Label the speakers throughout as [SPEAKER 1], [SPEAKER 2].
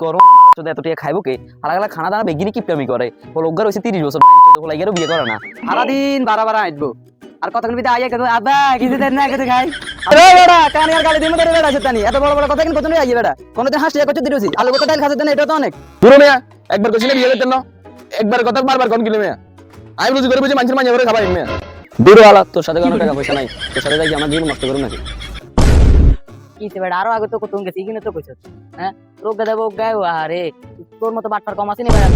[SPEAKER 1] করো এত টাকা খাইবো কে আলাদা খানা দানা বেগিনি কিপটামি করে ও লোকগার হয়েছে 30 বছর হলাইগারও বিয়ে করে না
[SPEAKER 2] সারাদিন বারা আসবো আর কতক্ষণ ভিতরে আইয়া কেতো আদা কিছু দেন না কেতো খাই বেড়া কানে আর গালি দিমে ধরে বেড়া সেটানি এত বড় বড় কথা কিন্তু কত আইয়া বেড়া কোনদিন হাসি করতে দিরছি আলু কথা ডাল খাতে দেন এটা তো অনেক
[SPEAKER 3] পুরো মেয়া একবার কইছিলে বিয়ে করতেন না একবার কথা বারবার কোন কিলো মেয়া আমি বুঝি করে বুঝি মানুষের মাঝে করে খাবাই মেয়া
[SPEAKER 1] দূর আলা তোর সাথে কোনো টাকা পয়সা নাই তোর সাথে যাই আমার জীবন নষ্ট করুন নাকি
[SPEAKER 4] কিছে বেড়া আরো আগে তো কত গেছি কিনে তো কইছ হ্যাঁ রোগ দেব গায় আরে তোর মতো বাটপার কম আছে নি বেড়া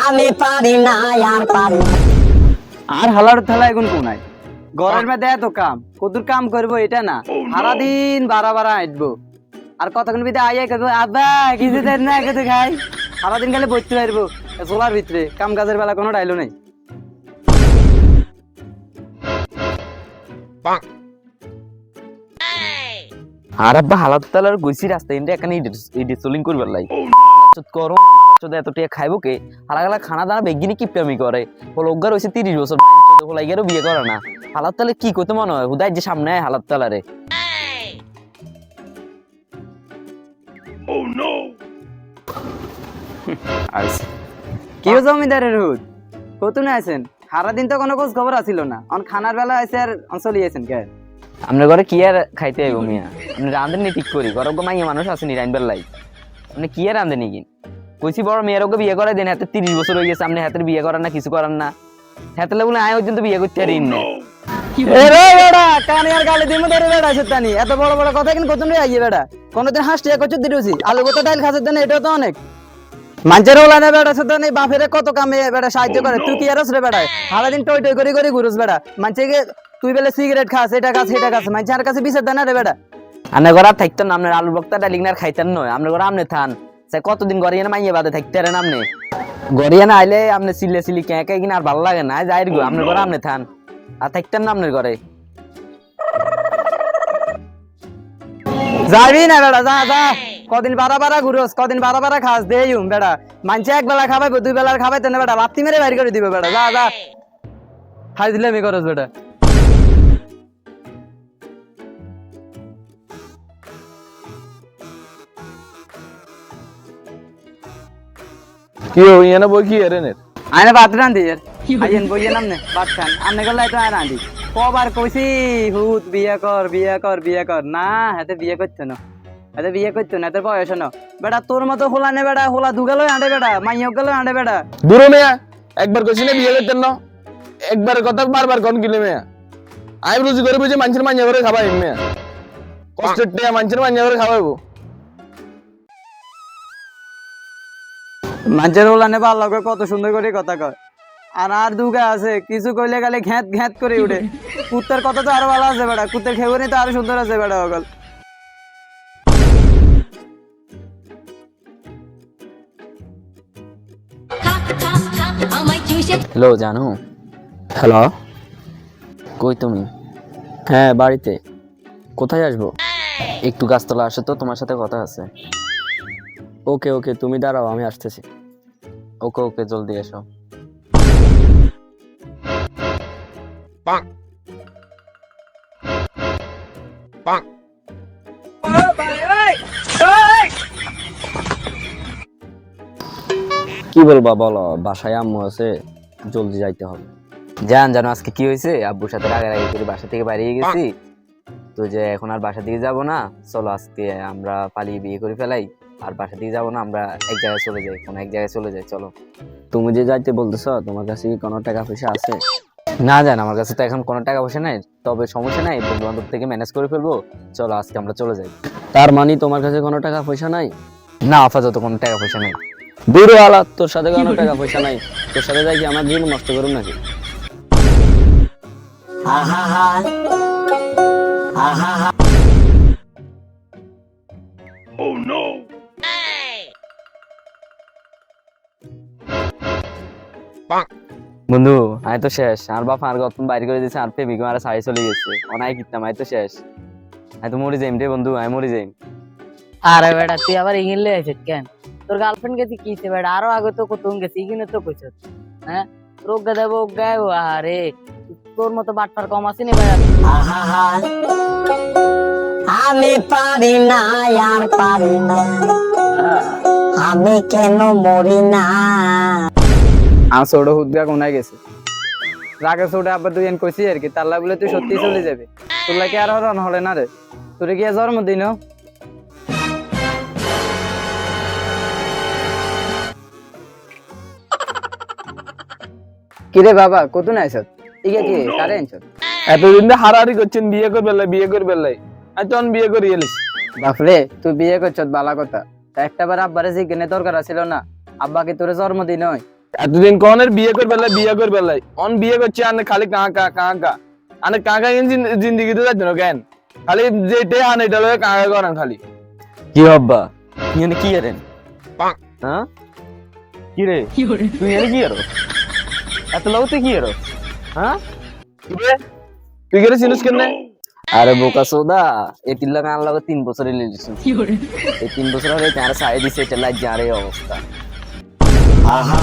[SPEAKER 5] আমি পারি না আর পারি না।
[SPEAKER 2] আর হালার থালা এখন কোনাই ঘরের মধ্যে এত কাম কদুর কাম করবো এটা না সারাদিন বারা হাঁটবো আর কতক্ষণ ভিতরে আইয়া কেতো আদা কিছু দেন না কেতো খাই সারাদিন গেলে বসতে পারবো চোলার ভিতরে কাম কাজের বেলা কোনো ডাইলো নেই
[SPEAKER 1] আর আব্বা হালাত তালার গইছি রাস্তা ইন্ডিয়া এখানে ইডিটলিং করবার লাই করো এত টাকা খাইবো কে আলাদা খানা দানা বেগিনি কিপটামি করে ও লোকগার হয়েছে 30 বছর হলাইগারও বিয়ে করে না হালাত তালে কি করতে মনে হয় হুদাই যে সামনে আয় হালাত তালারে
[SPEAKER 2] কি জমিদারের হুদ কতুনে আছেন সারাদিন তো কোনো খোঁজ খবর আসিল না অন খানার বেলা আছে আর অঞ্চলি আছেন কে
[SPEAKER 1] আমরা ঘরে কি আর খাইতে আইব মিয়া আপনি রাঁধেন নি ঠিক করি ঘরে মাইয়া মানুষ আছে নি রাইনবার লাই আপনি কি আর রাঁধেন কি কইছি বড় মেয়ের ওকে বিয়ে করে দেন হাতে 30 বছর হয়ে গেছে আপনি হাতের বিয়ে করার না কিছু করার না হাতে বলে আয় পর্যন্ত বিয়ে করতে পারি না
[SPEAKER 2] কানে আর গালি দিমে ধরে বেড়া সেটানি এত বড় বড় কথা কিন্তু কতুনে আইয়া বেড়া কোনদিন হাসি করতে দিরছি আলু কথা ডাল খাতে দেন এটা তো অনেক মানুষের ওলা না বেড়া সেটানি বাপেরে কত কামে বেড়া সাহায্য করে তুই কি আরস রে বেড়া সারাদিন টই টই করে ঘুরুস বেড়া মানুষকে তুই বেলে সিগারেট খাস এটা খাস সেটা খাস মানুষের কাছে বিচার দেন না রে বেড়া
[SPEAKER 1] আপনার ঘরে থাকতেন না আপনার আলু বক্তা ডালিং খাইতেন নয় আপনার ঘরে আপনি থান সে কতদিন ঘরে এনে মাইয়ে বাদে থাকতে পারেন আপনি ঘরে না আইলে আপনি সিলে সিলি কে কে কিনা আর ভালো লাগে না যাই গো আপনার ঘরে আপনি থান আর থাকতেন না আপনার ঘরে
[SPEAKER 2] যাবি না বেড়া যা যা কদিন বারা ঘুরোস কদিন বারা খাস দেইম বেড়া মানুষে এক বেলা খাবাইবো দুই বেলার খাবাইতে না বেড়া বাতি মেরে বাইর করে দিবে বেড়া যা যা খাই দিলে আমি করস বেড়া
[SPEAKER 3] কি ও ইয়ানা বই কি এরেনের
[SPEAKER 2] আইনে ভাত রান্ধি আইন বইয়ে নামনে ভাত খান আনে গেলে তো আয় রান্ধি কবার কইছি হুত বিয়ে কর না হাতে বিয়ে করতে না হাতে বিয়ে করতে না তোর বয়স না বেটা তোর মতো হোলা নে বেটা হোলা দুগালো আঁটে বেটা মাইয়ক গেলো আঁটে বেটা
[SPEAKER 3] দূর মেয়া একবার কইছিলে বিয়ে করতেন না একবার কথা বারবার কোন কিলো মেয়া আমি বুঝি করে বুঝি মানুষের মাঝে করে খাবাই মেয়া কষ্টের টিয়া মানুষের মাঝে করে খাওয়াইবো
[SPEAKER 2] মানুষের হোলা নে ভালো লাগে কত সুন্দর করে কথা কয় আর দুগা আছে কিছু কইলে গেলে ঘ্যাত করে উঠে কুত্তার কথা তো আরো ভালো আছে বেটা কুত্তার খেবনি তো আরো সুন্দর আছে বেটা ওগল
[SPEAKER 1] হ্যালো জানো
[SPEAKER 3] হ্যালো
[SPEAKER 1] কই তুমি
[SPEAKER 3] হ্যাঁ বাড়িতে
[SPEAKER 1] কোথায় আসবো একটু গাছতলা আসো তো তোমার সাথে কথা আছে
[SPEAKER 3] ওকে ওকে তুমি দাঁড়াও আমি আসতেছি
[SPEAKER 1] ওকে ওকে জলদি এসো
[SPEAKER 3] কি বলবা বলো বাসায় আম্মু আছে জলদি যাইতে হবে
[SPEAKER 1] জানো আজকে কি হয়েছে আব্বুর সাথে রাগারাগি করে বাসা থেকে বেরিয়ে গেছি তো যে এখন আর বাসা থেকে যাব না চলো আজকে আমরা পালিয়ে বিয়ে করে ফেলাই আর বাসা থেকে যাবো না আমরা এক জায়গায় চলে যাই কোনো এক জায়গায় চলে যাই চলো
[SPEAKER 3] তুমি যে যাইতে বলতেছো তোমার কাছে কি কোনো টাকা পয়সা আছে
[SPEAKER 1] না জান আমার কাছে তো এখন কোনো টাকা পয়সা নাই তবে সমস্যা নাই বন্ধু বান্ধব থেকে ম্যানেজ করে ফেলবো চলো আজকে আমরা চলে যাই
[SPEAKER 3] তার মানে তোমার কাছে কোনো টাকা পয়সা নাই
[SPEAKER 1] না আপাতত কোনো টাকা পয়সা নাই
[SPEAKER 3] দূর আলা তোর সাথে কোনো টাকা পয়সা নাই তোর সাথে যাই কি আমার জীবন নষ্ট করুন নাকি
[SPEAKER 1] বন্ধু আমি তো শেষ আর বাপ আর গত বাইরে করে দিয়েছে আর প্রেমিক আর সাড়ে চলে গেছে অনাই কিতাম আমি তো শেষ আমি তো মরে যাইম রে বন্ধু আমি মরে যাইম
[SPEAKER 4] আরে বেটা তুই আবার ইংলে আছিস কেন তোর গার্লফ্রেন্ড গেছি কিছে বেটা আরো আগে তো কত গেছি ইগিনে তো কইছ হ্যাঁ রোগ দেব গায় আরে তোর মতো বাটপার কম আছে নি বেটা
[SPEAKER 5] আমি পারি না আর পারি না আমি কেন মরি না
[SPEAKER 2] আমার ছোট হুদগা কোনায় গেছে রাগে ছোট আব্বা তুই এন কইছি আর কি তাল্লা বলে তুই সত্যি চলে যাবে তোর লাগে আর হরণ হলে না রে তোর কি জন্মদিন কিরে বাবা কত না আইছ ইগা কি কারে আনছ
[SPEAKER 3] এতদিন ধরে হারাহারি করছেন বিয়ে করবে লাই আর তখন বিয়ে করি এলিস
[SPEAKER 2] বাপরে তুই বিয়ে করছ বালা কথা তা একটা বার আব্বারে জিজ্ঞেনে দরকার ছিল না আব্বা কি তোর জন্মদিন হয়
[SPEAKER 3] এতদিন কনের বিয়ে করবে লাই অন বিয়ে করছে আনে খালি কাঁকা আনে কাঁকা জিন্দিগিতে যাচ্ছে না কেন খালি যেটে আনে এটা লয়ে কাঁকা করেন খালি
[SPEAKER 1] কি আব্বা এখানে কি আরেন হ্যাঁ কি রে তুই এখানে কি আরো এত লাউতে কি আরো হ্যাঁ
[SPEAKER 3] তুই গেলে চিনিস কেন
[SPEAKER 1] আরে বোকা সোদা এই 3 লাখ আনলাম 3 বছর রিলেশন এই 3 বছর আগে কার সাইড দিছে এটা লাগ যারে অবস্থা
[SPEAKER 5] আহা